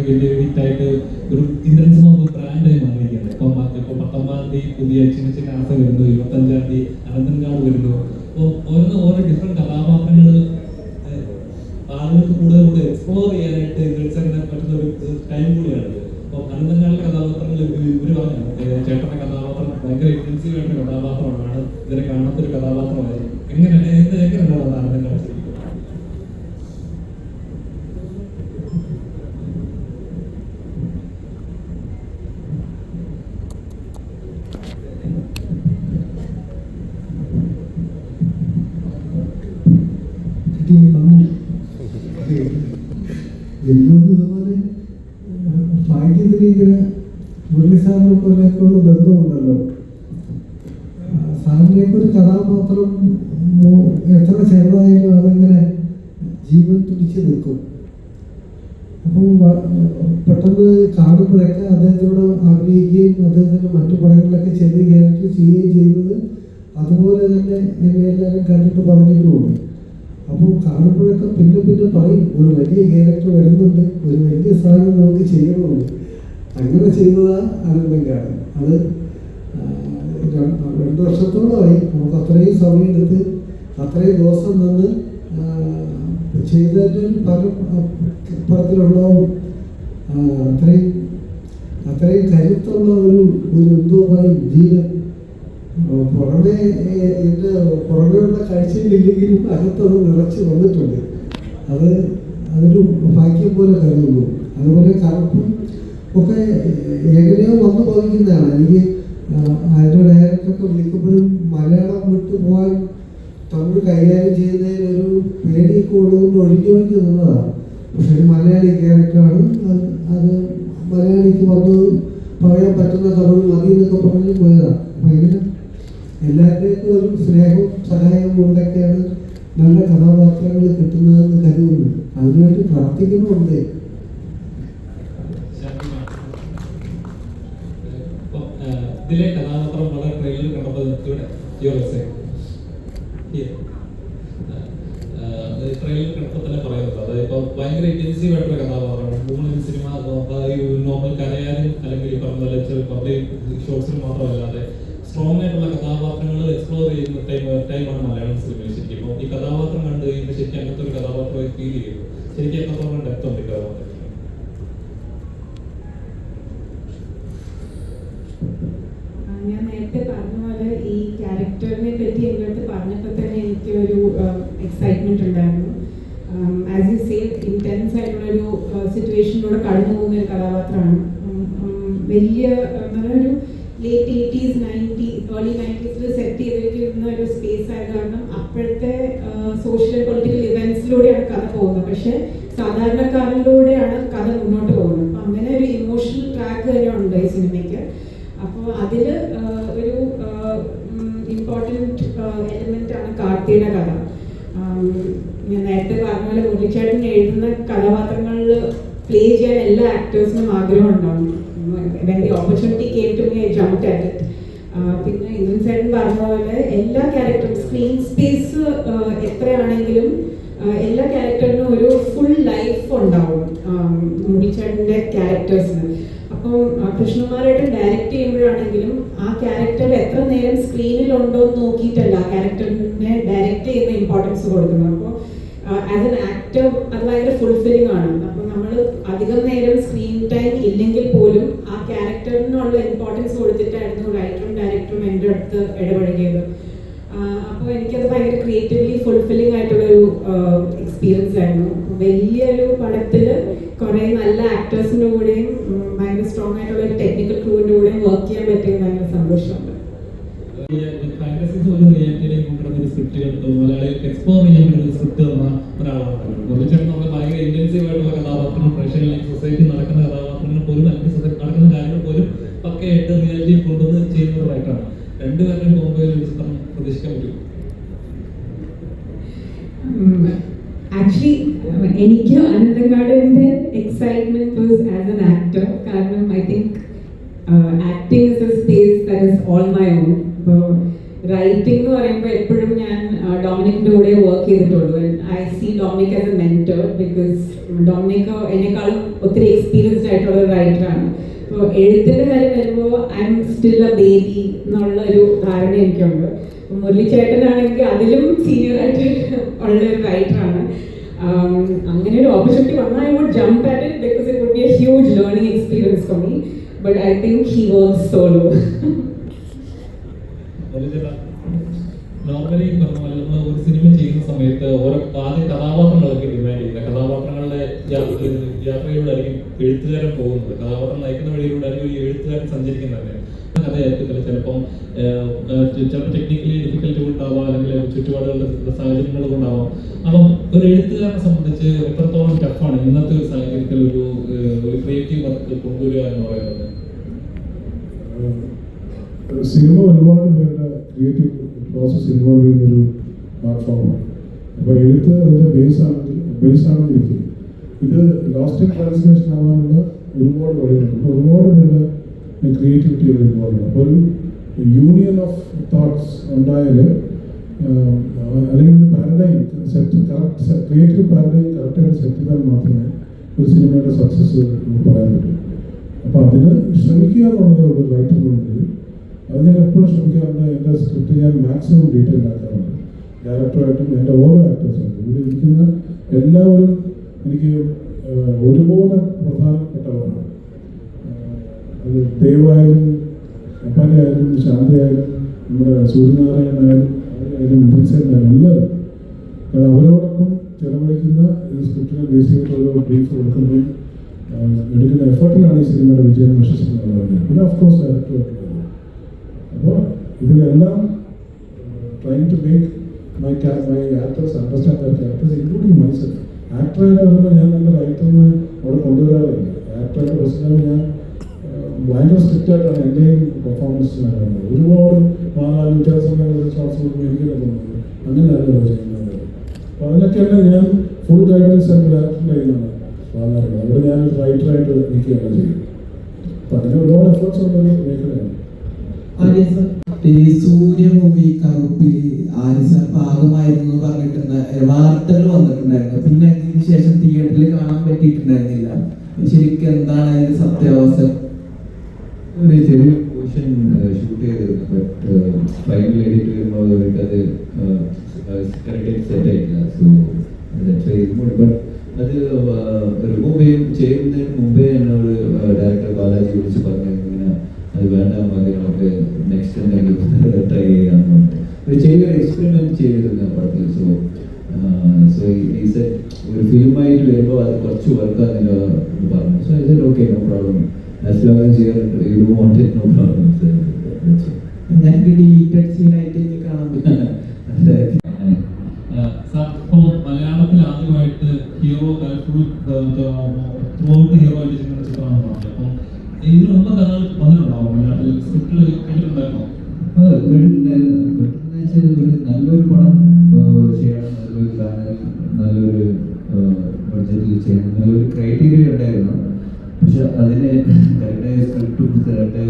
വലിയൊരു ഹിറ്റായിട്ട് ഒരു Indian cinema ബ്രാൻഡായി മാറിയിരിക്കുകയാണ്. ഇപ്പം 19 പുതിയ ചിന്ന ചിന്ന ആസ വരുന്നു, 25 അനന്തൻകാട് വരുന്നു. അപ്പോൾ ഓരോ ഡിഫറെൻറ്റ് കഥാപാത്രങ്ങൾ ആളുകൾക്ക് കൂടുതൽ എക്സ്പ്ലോർ ചെയ്യാനായിട്ട് പറ്റുന്ന ഒരു ടൈം കൂടിയാണ്. അപ്പോൾ അനന്തൻകാടിലെ കഥാപാത്രങ്ങൾ ഇവർ പറഞ്ഞു ചേട്ടൻ്റെ കഥാപാത്രം ഭയങ്കര ഇൻറ്റൻസീവ് ആയിട്ടുള്ള കഥാപാത്രമാണ്, ഇതിനെ കാണാത്തൊരു കഥാപാത്രമായി. എങ്ങനെയുണ്ടാവും അനന്തൻകാട്? ഇതുപോലെ ഭാഗ്യത്തിന് ഇങ്ങനെ മുരളി സാറിനെ പോലെയൊക്കെയുള്ള ബന്ധമുണ്ടല്ലോ. സാറിനെയൊക്കെ ഒരു കഥാപാത്രം എത്ര ചെറുതായാലും അതിങ്ങനെ ജീവൻ തുടിച്ച് നിൽക്കും. അപ്പം പെട്ടെന്ന് കാണുമ്പോഴൊക്കെ അദ്ദേഹത്തിനോട് അഭിനയിക്കുകയും അദ്ദേഹത്തിൻ്റെ മറ്റു പടങ്ങളിലൊക്കെ ചെറിയ ക്യാരക്ടർ ചെയ്യുകയും ചെയ്യുന്നത് അതുപോലെ തന്നെ എന്നെ എല്ലാവരും കണ്ടിട്ട് പറഞ്ഞിട്ടുമുണ്ട്. അപ്പോൾ കാണുമ്പോഴൊക്കെ പിന്നെ പറയും ഒരു വലിയ ക്യാരക്ടർ വരുന്നുണ്ട്, ഒരു വലിയ സാധനം നമുക്ക് ചെയ്യണമുണ്ട്. അങ്ങനെ ചെയ്തതാണ് അനന്തൻകാട്. അത് 2 വർഷത്തോളമായി. നമുക്ക് അത്രയും സമയമെടുത്ത് അത്രയും ദിവസം നിന്ന് ചെയ്തതിൽ പല പടത്തിലുണ്ടാവും. അത്രയും കരുത്തുള്ള ഒരു എന്തോമായി ജീവൻ പുറമെ എൻ്റെ പുറമെയുള്ള കാഴ്ചയിലില്ലെങ്കിലും അകത്തത് നിറച്ച് വന്നിട്ടുണ്ട്. അതൊരു ഭാഗ്യം പോലെ കരുതുന്നു. അതുപോലെ കറുപ്പും ഒക്കെ എങ്ങനെയോ വന്നു ഭവിക്കുന്നതാണ്. എനിക്ക് അതിൻ്റെ ഡയറക്ടറൊക്കെ വിളിക്കുമ്പോഴും മലയാളം വിട്ടു പോകാൻ തമിഴ് കൈകാര്യം ചെയ്യുന്നതിനൊരു പേടിയൊക്കെ ഉള്ളതുകൊണ്ട് ഒഴിഞ്ഞൊഴിഞ്ഞ് നിന്നതാണ്. പക്ഷെ ഒരു മലയാളി ക്യാരക്ടറാണ്. അത് മലയാളിക്ക് വന്ന് പറയാൻ പറ്റുന്ന തമിഴ് മതി എന്നൊക്കെ പറഞ്ഞ് പോയതാണ്. അപ്പം ഇങ്ങനെ എല്ലാവരുടെയൊക്കെ ഒരു സ്നേഹവും സഹായവും കൊണ്ടൊക്കെയാണ് നല്ല കഥാപാത്രങ്ങൾ കിട്ടുന്നതെന്ന് കരുതുന്നു. അതിനുവേണ്ടി പ്രാർത്ഥിക്കുന്നുണ്ട്. ഇതിലെ കഥാപാത്രം വളരെ ട്രെയിലർ കണ്ടപ്പോൾ ട്രെയിലർ കണ്ടപ്പോൾ തന്നെ പറയുന്നത് അതായത് ഇപ്പോൾ ഭയങ്കര ഇന്റൻസീവ് ആയിട്ടുള്ള കഥാപാത്രമാണ്. 3 സിനിമ നോർമൽ കരയാനും അല്ലെങ്കിൽ ഈ പറഞ്ഞ പോലെ പബ്ലിക് ഷോട്ട്സിന് മാത്രമല്ലാതെ സ്ട്രോങ് ആയിട്ടുള്ള കഥാപാത്രങ്ങൾ എക്സ്പ്ലോർ ചെയ്യുന്ന ടൈമാണ് മലയാളം സിനിമയിൽ ശരിക്കും. ഇപ്പോൾ ഈ കഥാപാത്രം കണ്ടു കഴിയുമ്പോൾ ശരിക്കും അങ്ങനത്തെ ഒരു കഥാപാത്രമായി ഫീൽ ചെയ്യുന്നു. ശരിക്കും എത്രത്തോളം ഡെപ്ത് ഉണ്ട് ഈ കഥാപാത്രം? ഞാൻ നേരത്തെ പറഞ്ഞ പോലെ ഈ ക്യാരക്ടറിനെ പറ്റി എൻ്റെ അടുത്ത് പറഞ്ഞപ്പോൾ തന്നെ എനിക്ക് ഒരു എക്സൈറ്റ്മെന്റ് ഉണ്ടായിരുന്നു. ആസ് യു സേ ഇൻറ്റൻസ് ആയിട്ടുള്ളൊരു സിറ്റുവേഷനിലൂടെ കടന്നു പോകുന്ന ഒരു കഥാപാത്രമാണ്. വലിയ ഒരു late 80s 90s early 90s set ചെയ്തിരിക്കുന്ന ഒരു സ്പേസ് ആയത് കാരണം അപ്പോഴത്തെ സോഷ്യൽ പൊളിറ്റിക്കൽ ഇവന്റ്സിലൂടെയാണ് കഥ പോകുന്നത്. പക്ഷെ സാധാരണക്കാരിലൂടെയാണ് കഥ മുന്നോട്ട് പോകുന്നത്. അപ്പം അങ്ങനെ ഒരു ഇമോഷണൽ ട്രാക്ക് തന്നെ ഉണ്ട് ഈ സിനിമയ്ക്ക്. അപ്പോൾ അതിൽ ഒരു ഇമ്പോർട്ടൻറ്റ് എലിമെൻ്റ് ആണ് കാർത്തിയുടെ കഥ. ഞാൻ നേരത്തെ പറഞ്ഞ പോലെ മുരളിച്ചേട്ടൻ എഴുതുന്ന കഥാപാത്രങ്ങളിൽ പ്ലേ ചെയ്യാൻ എല്ലാ ആക്ടേഴ്സിനും ആഗ്രഹം ഉണ്ടാവും. When the opportunity came to me, I jumped at it. പിന്നെ ഇന്ദ്രൻ ചേട്ടൻ പറഞ്ഞ പോലെ എല്ലാ ക്യാരക്ടറും സ്ക്രീൻ സ്പേസ് എത്രയാണെങ്കിലും എല്ലാ ക്യാരക്ടറിനും ഒരു ഫുൾ ലൈഫ് ഉണ്ടാവും മുരളിച്ചേട്ടൻ്റെ ക്യാരക്ടേഴ്സിന്. അപ്പം കൃഷ്ണകുമാരായിട്ട് ഡയറക്റ്റ് ചെയ്യുമ്പോഴാണെങ്കിലും ആ ക്യാരക്ടർ എത്ര നേരം സ്ക്രീനിലുണ്ടോ എന്ന് നോക്കിയിട്ടല്ല ആ ക്യാരക്ടറിനെ ഡയറക്റ്റ് ചെയ്യുന്ന ഇമ്പോർട്ടൻസ് കൊടുക്കുന്നത്. അപ്പോൾ ആസ് എൻ ആക്ടർ അത് ഭയങ്കര ഫുൾഫില്ലിംഗ് ആണ്. അപ്പോൾ നമ്മൾ അധികം നേരം സ്ക്രീൻ ടൈം ഇല്ലെങ്കിൽ പോലും ആ ക്യാരക്ടറിനുള്ള ഇമ്പോർട്ടൻസ് കൊടുത്തിട്ടായിരുന്നു റൈറ്ററും ഡയറക്ടറും എൻ്റെ അടുത്ത് ഇടപഴകിയത്. അപ്പോൾ എനിക്കത് ഭയങ്കര ക്രിയേറ്റീവ്ലി ഫുൾഫില്ലിംഗ് ആയിട്ടുള്ളൊരു എക്സ്പീരിയൻസ് ആയിരുന്നു. വലിയൊരു പടത്തിൽ കുറേ നല്ല ആക്ടേഴ്സിൻ്റെ കൂടെയും ഭയങ്കര സ്ട്രോങ് ആയിട്ടുള്ള ഒരു ടെക്നിക്കൽ ക്രൂവിൻ്റെ കൂടെയും വർക്ക് ചെയ്യാൻ പറ്റിയത് ഭയങ്കര സന്തോഷമുണ്ട്. മലയാളികൾക്ക് എക്സ്പ്ലോർ ചെയ്യാൻ പറ്റുന്ന സ്ക്രിപ്റ്റ് തന്ന ഒരാളാണ് മുരളിച്ചേട്ടൻ. നമ്മൾ ഭയങ്കര ഇന്റൻസീവ് ആയിട്ടുള്ള കഥാപാത്രങ്ങൾ പ്രേക്ഷകരിൽ സൊസൈറ്റി നടക്കുന്ന കഥാപാത്രങ്ങൾ പോലും അല്ലെങ്കിൽ സൊസൈറ്റി നടക്കുന്ന കാര്യങ്ങൾ പോലും പക്കയായിട്ട് റിയാലിറ്റിയിൽ കൊണ്ടുവന്ന് ചെയ്യുന്നതായിട്ടാണ്. രണ്ടുപേരുടെയും കോമ്പോയിൽ ഒരു ചിത്രം പ്രതീക്ഷിക്കാൻ പറ്റും. ആക്ച്വലി എനിക്ക് അനന്തൻകാടിൻ്റെ excitement was as an actor. കാരണം I think acting is a space that is all my own. അപ്പോൾ റൈറ്റിംഗ് എന്ന് പറയുമ്പോൾ എപ്പോഴും ഞാൻ ഡൊമിനിക്കിൻ്റെ കൂടെ വർക്ക് ചെയ്തിട്ടുള്ളൂ. I see Dominic as a mentor because Dominic എന്നെക്കാളും ഒത്തിരി എക്സ്പീരിയൻസ്ഡ് ആയിട്ടുള്ള ഒരു റൈറ്ററാണ്. അപ്പോൾ എഴുത്തിൻ്റെ കാര്യം വരുമ്പോൾ I am still A baby എന്നുള്ള ഒരു ധാരണ എനിക്കുണ്ട്. മുരളിച്ചേട്ടനാണെങ്കിൽ അതിലും സീനിയറായിട്ട് ഉള്ള ഒരു റൈറ്ററാണ്. അങ്ങനെ ഒരു ഓപ്പർച്യൂണിറ്റി വന്നാൽ I would jump at it because it would be a huge learning experience for me. But I think he works solo. Normally പറഞ്ഞ പോലെ നമ്മൾ ഒരു സിനിമ ചെയ്യുന്ന സമയത്ത് ഓരോ ആദ്യ കഥാപാത്രങ്ങളൊക്കെ ഡിമാൻഡ് ചെയ്യുന്നത്. കഥാപാത്രങ്ങളുടെ യാത്രയിലൂടെയായിരിക്കും എഴുത്തുകാരൻ പോകുന്നത്. കഥാപാത്രം നയിക്കുന്ന വഴിയിലൂടെ ആയിരിക്കും ഈ എഴുത്തുകാരൻ സഞ്ചരിക്കുന്നത്. കഥയായിരിക്കത്തില്ല, ചിലപ്പം ടെക്നിക്കലി ഡിഫിക്കൽറ്റി കൊണ്ടാവാം, അല്ലെങ്കിൽ ചുറ്റുപാടുകളുടെ സാഹചര്യങ്ങൾ കൊണ്ടാവാം. അപ്പം ഒരു എഴുത്തുകാരനെ സംബന്ധിച്ച് എത്രത്തോളം ടഫാണ് ഇന്നത്തെ ഒരു സാഹചര്യത്തിൽ ഒരു ക്രിയേറ്റീവ് വർക്ക് കൊണ്ടുവരിക എന്ന് പറയുന്നത്? സിനിമ ഒരുപാട് പേരുടെ ക്രിയേറ്റീവ് പ്രോസസ് ഇൻവോൾവ് ചെയ്യുന്നൊരു പ്ലാറ്റ്ഫോമാണ്. അപ്പോൾ എഴുത്ത് അതിൻ്റെ ബേസാണെന്നിരിക്കും. ഇത് ലാസ്റ്റ് ഇൻ ട്രാൻസ്ലേഷൻ ആവാനുള്ള ഒരുപാട് വഴികളുണ്ട്. അപ്പോൾ ഒരുപാട് പേരുടെ ക്രിയേറ്റിവിറ്റി ഇൻവോൾവ് ആണ്. അപ്പോൾ ഒരു യൂണിയൻ ഓഫ് തോട്ട്സ് ഉണ്ടായാൽ, അല്ലെങ്കിൽ ഒരു paradigm set correct, creative paradigm കറക്റ്റായിട്ട് സെറ്റ് ചെയ്താൽ മാത്രമേ ഒരു സിനിമയുടെ സക്സസ് പറയാൻ പറ്റൂ. അപ്പോൾ അതിന് ശ്രമിക്കുക എന്നുള്ളത് ഒരു റൈറ്റർ എന്നുള്ളത് അത് ഞാൻ എപ്പോഴും ശ്രമിക്കാറുണ്ട്. എൻ്റെ സ്ക്രിപ്റ്റ് ഞാൻ മാക്സിമം ഡീറ്റെയിൽ ആക്കാറുണ്ട്. ഡയറക്ടറായിട്ടും എൻ്റെ ഓരോ ആക്ടേഴ്സായിട്ടും ഇവിടെ ഇരിക്കുന്ന എല്ലാവരും എനിക്ക് ഒരുപോലെ പ്രധാനപ്പെട്ടവരാണ്. അത് ദൈവമായാലും അപ്പാനായാലും ശാന്തിയായാലും നമ്മുടെ സൂര്യനാരായണനായാലും അവരായാലും വിൻസെൻ്റായാലും എല്ലാവരും. കാരണം അവരോടൊപ്പം ചിലവഴിക്കുന്ന ഈ സ്ക്രിപ്റ്റിനെ ബേസ് ചെയ്തിട്ടുള്ള ബ്രീഫ് കൊടുക്കുമ്പോൾ എടുക്കുന്ന എഫേർട്ടിലാണ് ഈ സിനിമയുടെ വിജയം വിശ്വസിക്കുന്നത്. പിന്നെ ഓഫ്കോഴ്സ് ഡയറക്ടറായിട്ടുള്ളത്. അപ്പോൾ ഇതിലെല്ലാം trying to make my actors understand their characters including myself. ആക്ടറായിട്ട് വരുമ്പോൾ ഞാൻ എൻ്റെ റൈറ്ററിനെ അവിടെ കൊണ്ടുവരാറില്ല. ആക്ടറായിട്ട് പ്രശ്നങ്ങൾ ഞാൻ ഭയങ്കര സ്ട്രിക്റ്റ് ആയിട്ടാണ് എൻ്റെയും പെർഫോമൻസ് നടക്കുന്നത്. ഒരുപാട് വ്യത്യാസങ്ങളുടെ ശ്വാസം എനിക്ക് തോന്നുന്നത് അങ്ങനെയല്ല ചെയ്യുന്നത്. അപ്പോൾ അതിനൊക്കെയാണ് ഞാൻ ഫുൾ ഗൈഡൻസ് എൻ്റെ ഡയറക്ടറിൻ്റെ കയ്യിലാണ് വാങ്ങാറുള്ളത്. അവിടെ ഞാനൊരു റൈറ്ററായിട്ട് നിൽക്കുകയാണ് ചെയ്യുന്നത്. അപ്പോൾ അതിന് ഒരുപാട് എഫേർട്സ് ഉള്ളൊരു മേഖലയാണ്. സൂര്യ മൂവി കറുപ്പിൽ ആരിസ ഭാഗമായിരുന്നു എന്ന് പറഞ്ഞിട്ടുണ്ട്, വാർത്തകൾ വന്നിട്ടുണ്ടായിരുന്നു. പിന്നെ അതിന് ശേഷം തിയേറ്ററിൽ കാണാൻ പറ്റിയിട്ടുണ്ടായിരുന്നില്ല. ശരിക്കും എന്താണ് അതിന്റെ സത്യാവസ്ഥ? ഒരു ചെറിയ പോർഷൻ ഷൂട്ട് ചെയ്തിരുന്നു. ബട്ട് ഫൈനൽ എഡിറ്റ് വരുമ്പോൾ അത് കറക്റ്റായിട്ട് സെറ്റ് ആയിട്ടില്ല. സോ ബട്ട് അത് റിമൂവ് ചെയ്യുന്നതിന് മുമ്പേ എന്നോട് ഡയറക്ടർ ബാലാജി വിളിച്ച് പറഞ്ഞു, ഇങ്ങനെ അത് വേണ്ട, മതി, നമുക്ക് നെക്സ്റ്റ് എന്തെങ്കിലും ട്രൈ ചെയ്യാമെന്ന് പറഞ്ഞിട്ട് ഒരു ചെറിയൊരു എക്സ്പെരിമെൻറ്റ് ചെയ്തിരുന്നു ആ പടത്തിൽ. സോ ഈ സെറ്റ് ഒരു ഫിലിമായിട്ട് വരുമ്പോൾ അത് കുറച്ച് വർക്കാണെന്ന് പറഞ്ഞു. സോ ഇത് okay, no problem, as long as you don't want it, no problem. ഞങ്ങൾക്ക് ഡിലീറ്റഡ് സീനായിട്ട് കാണാൻ പറ്റും. ഇപ്പോൾ മലയാളത്തിൽ ആദ്യമായിട്ട് ഹീറോ ത്രൂ ഔട്ട് ഹീറോ ആയിട്ട് ചെയ്യുന്ന ചിത്രമാണ് പറഞ്ഞത്. അപ്പം ഇതിന് മുമ്പ് കഥകൾ വന്നിട്ടുണ്ടാവും മലയാളത്തിൽ, സ്ക്രിപ്റ്റിൽ കേട്ടിട്ടുണ്ടായിരുന്നോ? ഒരു നല്ലൊരു പടം ചെയ്യണം, നല്ലൊരു പ്ലാനിൽ, നല്ലൊരു ബഡ്ജറ്റിൽ ചെയ്യണം, നല്ലൊരു ക്രൈറ്റീരിയ ഉണ്ടായിരുന്നു. പക്ഷെ അതിന് കറക്റ്റായ സ്ക്രിപ്റ്റും കറക്റ്റായ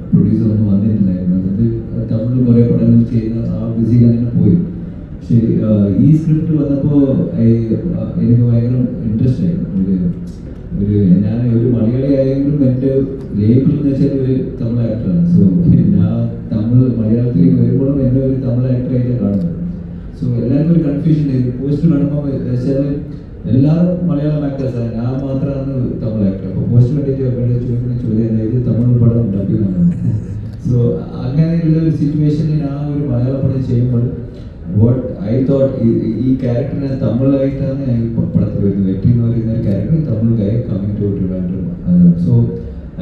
പ്രൊഡ്യൂസറൊന്നും വന്നിട്ടുണ്ടായിരുന്നു. അത് തമിഴിൽ കുറേ പടങ്ങൾ ചെയ്യുന്ന ആ ബിസിയിൽ അങ്ങനെ പോയി. പക്ഷേ ഈ സ്ക്രിപ്റ്റ് വന്നപ്പോൾ എനിക്ക് ഭയങ്കര ഇൻട്രസ്റ്റ് ആയിരുന്നു. ഞാൻ ഒരു മലയാളി ആയെങ്കിലും എൻ്റെ ലേബിൾ എന്ന് വെച്ചാൽ ഒരു തമിഴ് ആക്ടറാണ്. സോ ഞാൻ മലയാളത്തിലേക്ക് വരുമ്പോഴും എൻ്റെ ഒരു തമിഴ് ആക്ടറായിട്ട് കാണുന്നത്. സോ എല്ലാവർക്കും ഒരു കൺഫ്യൂഷൻ ആയിരുന്നു. പോസ്റ്റ് കാണുമ്പോൾ വെച്ചാൽ എല്ലാവരും മലയാളം ആക്ടേഴ്സാണ്, ഞാൻ മാത്രമാണ് തമിഴ് ആക്ടർ. അപ്പോൾ പോസ്റ്റ് കണ്ടിട്ട് ചോദിക്കുന്ന ചോദ്യം ഇത് തമിഴ് പടം ഡബിങ്ങാണ്. സോ അങ്ങനെയുള്ള ഒരു സിറ്റുവേഷനിൽ ഞാൻ ഒരു മലയാള പടം ചെയ്യുമ്പോൾ വാട്ട് ഐ തോട്ട് ഈ ക്യാരക്ടറിനെ തമിഴായിട്ടാണ് ഞാൻ ഈ പടത്തിൽ വരുന്നത്. വെറ്റി എന്ന് പറയുന്ന ഒരു character Tamil guy coming to Trivandrum. So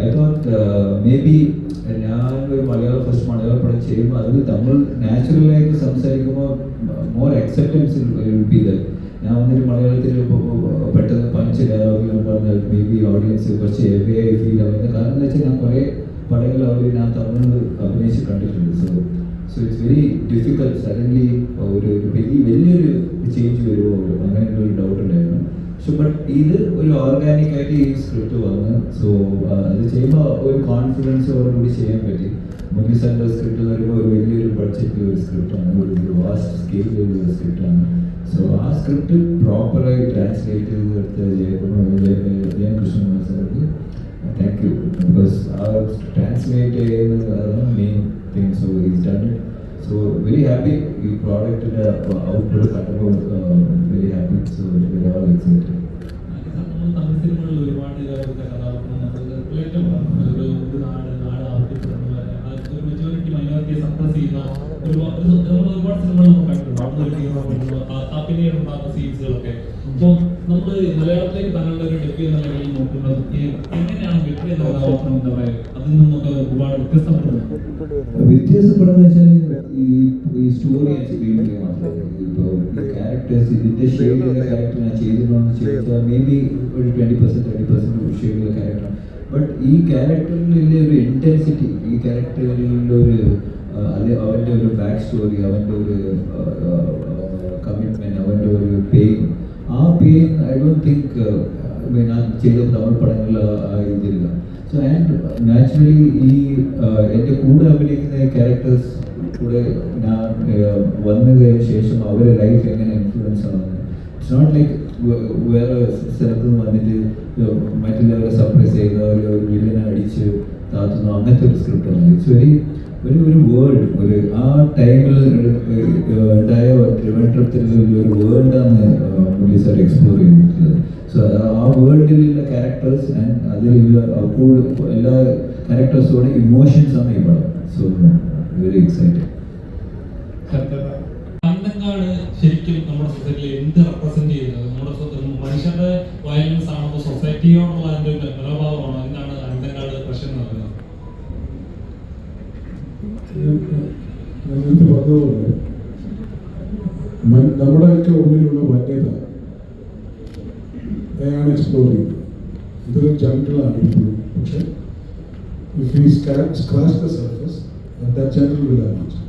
I thought maybe ഞാൻ ഒരു ഫസ്റ്റ് മലയാള പടം ചെയ്യുമ്പോൾ അതിൽ തമിഴ് നാച്ചുറലായിട്ട് സംസാരിക്കുമ്പോൾ more acceptance will be there. ഞാൻ വന്നിട്ട് മലയാളത്തിൽ പെട്ടെന്ന് പഞ്ച് ഡയലോഗുകൾ പറഞ്ഞാൽ മേ ബി ഓഡിയൻസ് കുറച്ച് ഹെവി ആയി ഫീൽ ആവുന്നത്. കാരണം എന്താ വെച്ചാൽ ഞാൻ കുറേ പടങ്ങൾ ഞാൻ തമിഴിൽ അഭിനയിച്ച് കണ്ടിട്ടുണ്ട്. So it's very difficult suddenly ഒരു വലിയൊരു ചേഞ്ച് വരുമോ അങ്ങനെയുള്ളൊരു ഡൗട്ട് ഉണ്ടായിരുന്നു. സോ ബട്ട് ഇത് ഒരു ഓർഗാനിക് ആയിട്ട് ഈ സ്ക്രിപ്റ്റ് വന്ന് സോ അത് ചെയ്യുമ്പോൾ ഒരു കോൺഫിഡൻസോടുകൂടി ചെയ്യാൻ പറ്റി. മുരളി സാറിൻ്റെ സ്ക്രിപ്റ്റ് എന്ന് പറയുമ്പോൾ ഒരു വലിയൊരു ബഡ്ജറ്റ് ഒരു സ്ക്രിപ്റ്റാണ്, ഒരു വാസ്റ്റ് സ്കെയിലുള്ള ഒരു സ്ക്രിപ്റ്റാണ്. സോ ആ സ്ക്രിപ്റ്റ് പ്രോപ്പറായി ട്രാൻസ്ലേറ്റ് ചെയ്തെടുത്ത് ജയൻ കൃഷ്ണകുമാർ സാർക്ക് താങ്ക് യു. ബിക്കോസ് ആ ട്രാൻസ്ലേറ്റ് ചെയ്യുന്നത് അതാണ് main thing. So is done it. So very happy ഈ പ്രോഡക്റ്റിൻ്റെ ഔട്ട്പുട്ട് കണ്ടപ്പോൾ very happy. So very all excited. Tamil സിനിമകളിൽ ഒരുപാട് ഒരു മെജോറിറ്റി മൈനോറിറ്റിയെ സപ്രസ് ചെയ്യുന്ന ഒരുപാട് സിനിമകൾ നമുക്ക് കണ്ടിട്ടുണ്ട്. പിന്നീട് ഉണ്ടാകുന്ന സീൻസുകളൊക്കെ. അപ്പോൾ നമ്മൾ മലയാളത്തിലേക്ക് തങ്ങളുടെ ഒരു ഡെബ്യൂ എന്ന നിലയിൽ നോക്കുന്നത് എങ്ങനെയാണ് വെற்றி എന്ന കഥാപാത്രം എന്താ പറയുക അതിൽ നിന്നൊക്കെ ഒരുപാട് വ്യത്യാസപ്പെടുന്ന വെച്ചാൽ ഈ സ്റ്റോറി ആൻഡ് സ്ക്രീൻ പ്ലേ മാത്രമേ. ഇപ്പോൾ ക്യാരക്ടേഴ്സ് ഇതിന്റെ ഷെയ്ഡിലുള്ള ക്യാരക്ടർ ഞാൻ ചെയ്തിട്ടുണ്ടെന്ന് ചോദിച്ചാൽ മേ ബി ഒരു 20% 30% ഷെയ്ഡുള്ള ക്യാരക്ടറാണ്. ബട്ട് ഈ ക്യാരക്ടറിലെ ഒരു ഇന്റൻസിറ്റി, ഈ ക്യാരക്ടറിലുള്ള ഒരു അവൻ്റെ ഒരു ബാക്ക് സ്റ്റോറി, അവൻ്റെ ഒരു കമ്മിറ്റ്മെന്റ്, അവൻ്റെ ഒരു പെയിൻ, ആ പെയിൻ ഐ ഡോണ്ട് തിങ്ക് ഞാൻ ചെയ്ത തമിഴ് പടങ്ങളിൽ ഇതില്ല. സോ ആൻഡ് നാച്ചുറലി ഈ എൻ്റെ കൂടെ അഭിനയിക്കുന്ന ക്യാരക്ടേഴ്സ് കൂടെ ഞാൻ വന്നതിന് ശേഷം അവരുടെ ലൈഫ് എങ്ങനെ ഇൻഫ്ലുവൻസ് ആവുന്നത്. ഇറ്റ്സ് നോട്ട് ലൈക്ക് വേറെ സ്ഥലത്ത് നിന്ന് വന്നിട്ട് മറ്റുള്ളവരെ സർപ്രൈസ് ചെയ്യുന്ന ഒരു വില്ലനെ അടിച്ച് താത്തുന്നു അങ്ങനത്തെ ഒരു സ്ക്രിപ്റ്റാണ്. ഇറ്റ്സ് ഒരു വേൾഡ്, ഒരു ആ ടൈമിൽ ഉണ്ടായ ട്രിവാൻഡ്രത്തിലുള്ള ഒരു വേൾഡാണ് മുരളി സാർ എക്സ്പ്ലോർ ചെയ്തിട്ടുള്ളത്. സോ ആ വേൾഡിലുള്ള ക്യാരക്ടേഴ്സ് ആൻഡ് അതിലുള്ള എല്ലാ ക്യാരക്ടേഴ്സോടെ ഇമോഷൻസാണ് ഈ പടം. So very excited. അന്തങ്കാട് ശരിക്കും നമ്മുടെ സൊസൈറ്റിയിൽ എന്ത് റെപ്രസെന്റ് ചെയ്യുന്നത്? നമ്മുടെ മനുഷ്യരുടെ വയലൻസ് ആണോ സൊസൈറ്റിയോടുള്ള അതിന്റെ മനോഭാവമാണോ? എന്താണ് അന്തങ്കാട് പ്രശ്നം എന്ന് പറയുന്നത്? ഞാൻ നേരത്തെ പറഞ്ഞതുപോലെ നമ്മുടെയൊക്കെ ഉള്ളിലുള്ള വന്യത അതാണ് എക്സ്പ്ലോർ ചെയ്യുന്നത്. ഇതൊരു ജംഗിളാണ് ഇപ്പോഴും. പക്ഷെ if you scratch the surface that jungle will emerge.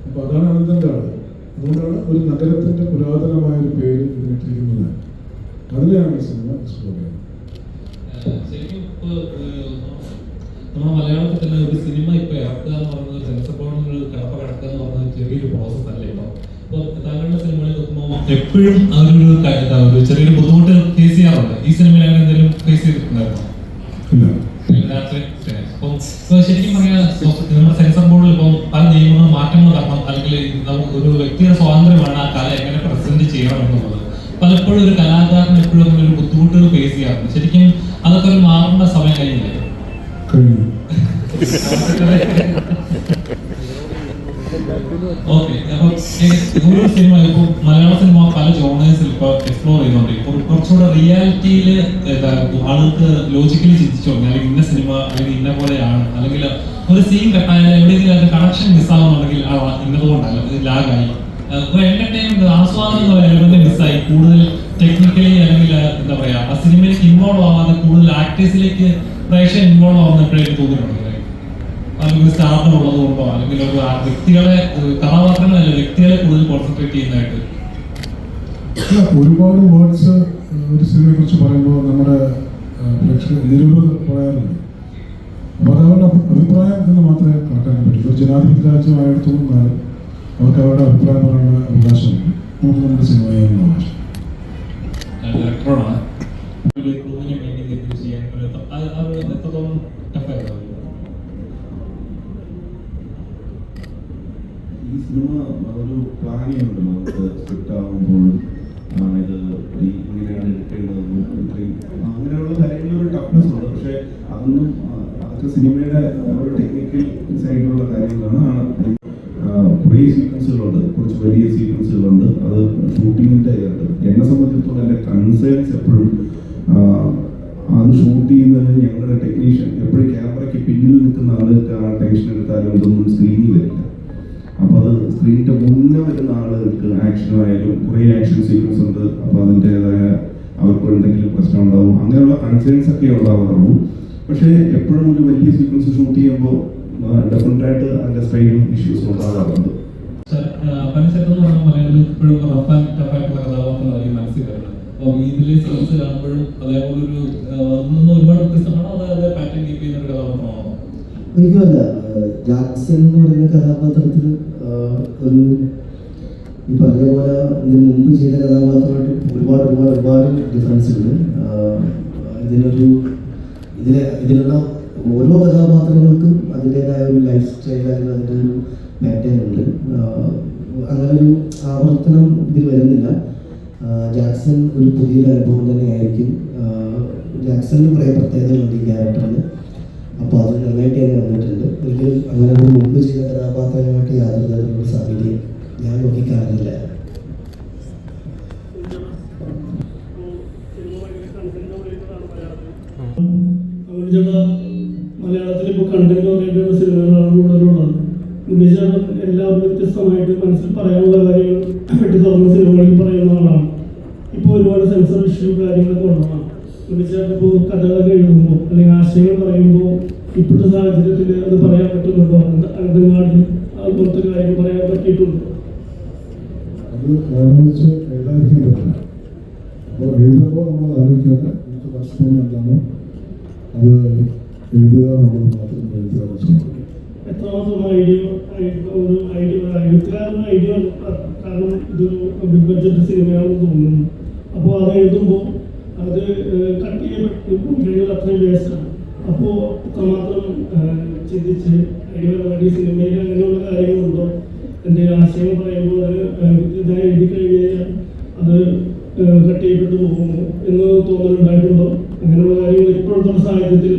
അപ്പോൾ അതാണ് അനന്തങ്കാട്. അതുകൊണ്ടാണ് ഒരു നഗരത്തിൻ്റെ പുരാതനമായ ഒരു പേര് ഇതിനിട്ടിരിക്കുന്നത്. അതിനെയാണ് ഈ സിനിമ എക്സ്പ്ലോർ ചെയ്യുന്നത്. ശരിക്കും നമ്മുടെ മലയാളത്തിൽ തന്നെ ഒരു സിനിമ ഇപ്പൊ ഇറക്കുക എന്ന് പറയുന്നത് സെൻസർ ബോർഡിൽ കടപ്പ കിടക്കുക എന്ന് പറയുന്നത് ചെറിയൊരു പ്രോസസ് അല്ലേ ഇപ്പൊ? അപ്പോൾ താങ്കളുടെ സിനിമകളിൽ നോക്കുമ്പോൾ എപ്പോഴും ഒരു ചെറിയൊരു ബുദ്ധിമുട്ട് ഫേസ് ചെയ്യാറുണ്ട്. ഈ സിനിമയിൽ അങ്ങനെ എന്തെങ്കിലും ഫേസ് ചെയ്തിട്ടുണ്ടായിരുന്നോ? അപ്പോൾ ശരിക്കും പറയാ നമ്മുടെ സെൻസർ ബോർഡിൽ ഇപ്പം പല നിയമങ്ങളും മാറ്റങ്ങൾ തരണം, അല്ലെങ്കിൽ ഒരു വ്യക്തിയുടെ സ്വാതന്ത്ര്യമാണ് ആ കല എങ്ങനെ പ്രസന്റ് ചെയ്യണം എന്നുള്ളത്. പലപ്പോഴും ഒരു കലാകാരൻ എപ്പോഴും അങ്ങനെ ഒരു ബുദ്ധിമുട്ടുകൾ ഫേസ് ചെയ്യാറുണ്ട്. ശരിക്കും അതൊക്കെ ഒരു മാറേണ്ട സമയം കഴിഞ്ഞില്ലേ? ഓക്കെ. അപ്പൊ ഒരു സിനിമ ഇപ്പൊ മലയാള സിനിമ പല ജോണേഴ്സിൽ ഇപ്പൊ എക്സ്പ്ലോർ ചെയ്യുന്നുണ്ട്. ഇപ്പൊ കുറച്ചുകൂടെ റിയാലിറ്റിയിൽ ആളുകൾക്ക് ലോജിക്കലി ചിന്തിച്ചു അല്ലെങ്കിൽ ഇന്ന സിനിമ അല്ലെങ്കിൽ ഇന്ന പോലെയാണ്, അല്ലെങ്കിൽ ഒരു സീൻ കട്ടായാലും എവിടെയെങ്കിലും അതിന്റെ കണക്ഷൻ മിസ്സാവുന്നുണ്ടെങ്കിൽ ഇന്നതുകൊണ്ടല്ല, ഇത് ലാഗായി. ഒരു എന്റർടൈൻമെന്റ് ആസ്വാദനം എന്ന എലമെന്റ് മിസ്സായി. കൂടുതൽ ടെക്നിക്കലി അല്ലെങ്കിൽ എന്താ പറയാ ആ സിനിമയിലേക്ക് ഇൻവോൾവ് ആവാതെ കൂടുതൽ ആക്ടേഴ്സിലേക്ക് പ്രേക്ഷകൻ ഇൻവോൾവ് ആവുന്ന എപ്പോഴേക്കും തോന്നിയിട്ടുണ്ടോ? അല്ലെങ്കിൽ സ്റ്റാർട്ടർ ഉള്ളത് കൊണ്ടോ അല്ലെങ്കിൽ ഒരു വ്യക്തികളെ കഥാപാത്രങ്ങളല്ല വ്യക്തികളെ കൂടുതൽ കോൺസെൻട്രേറ്റ് ചെയ്യുന്നതായിട്ട്? ഒരുപാട് വേർഡ്സ് ഒരു സിനിമയെ കുറിച്ച് പറയുമ്പോൾ നമ്മുടെ പ്രേക്ഷകർ നിരൂപകർ പറയാറുണ്ട്. അപ്പോൾ അത് അവരുടെ അഭിപ്രായം എന്ന് മാത്രമേ കണക്കാക്കാൻ പറ്റൂ. ഒരു ജനാധിപത്യ രാജ്യമായിടത്തോളം കാലം അവർക്ക് അവരുടെ അഭിപ്രായം പറയാനുള്ള അവകാശമുണ്ട്. നമുക്ക് നമ്മുടെ സിനിമ ചെയ്യാനുള്ള അവകാശം. ഈ സിനിമ ഒരു പ്ലാനിങ് ഉണ്ട്. നമുക്ക് സ്ക്രിപ്റ്റ് ആകുമ്പോഴും ഇത് ഇങ്ങനെയാണ് എടുക്കേണ്ടതെന്നും ഇത്രയും അങ്ങനെയുള്ള കാര്യങ്ങളൊരു ടഫ്നെസ് ഉണ്ട്. പക്ഷേ അതൊക്കെ സിനിമയുടെ ഒരു ടെക്നിക്കൽ സൈഡിലുള്ള കാര്യങ്ങളാണ്. കുറേ സീക്വൻസുകളുണ്ട്, കുറച്ച് വലിയ സീക്വൻസുകളുണ്ട്. അത് ഷൂട്ടിങ്ങിൻ്റെ ഇതുണ്ട്. എന്നെ സംബന്ധിച്ചിടത്തോളം എൻ്റെ കൺസേൺസ് എപ്പോഴും അത് ഷൂട്ട് ചെയ്യുന്നത് ഞങ്ങളുടെ ടെക്നീഷ്യൻ എപ്പോഴും ക്യാമറയ്ക്ക് പിന്നിൽ നിൽക്കുന്ന ആൾക്ക് ആ ടെൻഷൻ എടുത്താലും ഇതൊന്നും സ്ക്രീനിൽ വരില്ല. അപ്പോൾ അത് സ്ക്രീനിൻ്റെ മുന്നേ വരുന്ന ആളുകൾക്ക് ആക്ഷനായാലും കുറേ ആക്ഷൻ സീക്വൻസ് ഉണ്ട്. അപ്പോൾ അതിൻ്റെതായ അവർക്ക് എന്തെങ്കിലും പ്രശ്നം ഉണ്ടാവും. അങ്ങനെയുള്ള കൺസേൺസ് ഒക്കെ ഉണ്ടാവാറുള്ളൂ. പക്ഷേ എപ്പോഴും ഒരു വലിയ സീക്വൻസ് ഷൂട്ട് ചെയ്യുമ്പോൾ ഡെഫിനറ്റായിട്ട് അതിൻ്റെ സ്ട്രെയിനും ഇഷ്യൂസും ഉണ്ടാകാറുണ്ട്. മലയാളത്തിൽ ഇപ്പോഴും റഫ് ആൻഡ് ടഫ് ആയിട്ടുള്ള കഥാപാത്രങ്ങളായിരിക്കും മനസ്സിൽ വരുന്നത്. അപ്പം ഇതിലെ സീൻസ് കാണുമ്പോഴും അതേപോലെ ഒരു നിന്ന് ഒരുപാട് വ്യത്യസ്തമാണോ അതേ പാറ്റേൺ കീപ്പ് ചെയ്യുന്ന ഒരു കഥാപാത്രമാണോ? ഒരിക്കലല്ല. ജാക്സൺ എന്ന് പറയുന്ന കഥാപാത്രത്തിൽ ഒരു ഈ പറഞ്ഞ പോലെ ഇതിന് മുമ്പ് ചെയ്ത കഥാപാത്രമായിട്ട് ഒരുപാട് ഡിഫറൻസ് ഉണ്ട്. ഇതിലുള്ള ഓരോ കഥാപാത്രങ്ങൾക്കും അതിൻ്റെതായ ഒരു ലൈഫ് സ്റ്റൈൽ അല്ലെങ്കിൽ അതിൻ്റെ ഒരു പാറ്റേൺ ഉണ്ട്. അങ്ങനെ ഒരു ആവർത്തനം ഇതിൽ വരുന്നില്ല. ജാക്സൺ ഒരു പുതിയൊരു അനുഭവം തന്നെയായിരിക്കും. ജാക്സണിന് കുറേ പ്രത്യേകതകളുണ്ട് ഈ ക്യാരക്ടറിന്. അപ്പോൾ അത് നന്നായിട്ട് തന്നെ വന്നിട്ടുണ്ട്. ഒരിക്കലും അങ്ങനെ ഒരു മുമ്പ് ചെയ്ത കഥാപാത്രമായിട്ട് യാതൊരു തരത്തിലുള്ള സാഹചര്യം ഞാൻ നോക്കിക്കാണുന്നില്ല. മലയാളത്തിൽ ഇപ്പോൾ കണ്ടന്റ് ഓറിയന്റഡ് സിനിമകളാണ് കൂടുതലുള്ളത്. ഉണ്ണിച്ചേട്ടൻ എല്ലാവരും വ്യത്യസ്തമായിട്ട് മനസ്സിൽ പറയാനുള്ള കാര്യങ്ങൾ വെട്ടി തുറന്ന സിനിമകളിൽ പറയുന്ന ആളാണ്. ഇപ്പോൾ ഒരുപാട് സെൻസർ ഇഷ്യൂ കാര്യങ്ങളൊക്കെ ഉള്ളതാണ്. ഉണ്ണിച്ചേട്ടൻ ഇപ്പോൾ കഥകളൊക്കെ എഴുതുമ്പോൾ അല്ലെങ്കിൽ ആശയങ്ങൾ പറയുമ്പോൾ ഇപ്പോഴത്തെ സാഹചര്യത്തിൽ അത് പറയാൻ പറ്റുന്നുണ്ടോ? അനന്തങ്ങാടിൽ അതുപോലത്തെ കാര്യങ്ങൾ പറയാൻ പറ്റിയിട്ടുണ്ടോ? അത് ആലോചിച്ച് എഴുതാതിരിക്കാൻ പറ്റില്ല. അപ്പോൾ എഴുതുമ്പോൾ നമ്മൾ ആലോചിക്കാതെ നമുക്ക് ഭക്ഷണം എന്താണോ അത് എഴുതുക എന്നുള്ളത് മാത്രം എഴുതുക ചെയ്യും. എത്രമാത്രം ഐഡിയ കാരണം ഇതൊരു ബിഗ് ബഡ്ജറ്റ് സിനിമയാണെന്ന് തോന്നുന്നു. അപ്പോൾ അത് എഴുതുമ്പോൾ അത് കട്ട് ചെയ്യപ്പെട്ട അത്രയും വേസ്റ്റാണ്. അപ്പോൾ എത്രമാത്രം ചിന്തിച്ച് ഐഡിയ വേണ്ടി സിനിമയിൽ അങ്ങനെയുള്ള കാര്യങ്ങളുണ്ടോ? എന്തെങ്കിലും ആശയങ്ങൾ പറയുമ്പോൾ അത് ഇതായി എഴുതി കഴിഞ്ഞാൽ അത് കട്ട് ചെയ്യപ്പെട്ടു പോകുന്നു എന്ന് തോന്നലുണ്ടായിട്ടുണ്ടോ? അങ്ങനെയുള്ള കാര്യങ്ങൾ ഇപ്പോഴത്തെ സാഹചര്യത്തിൽ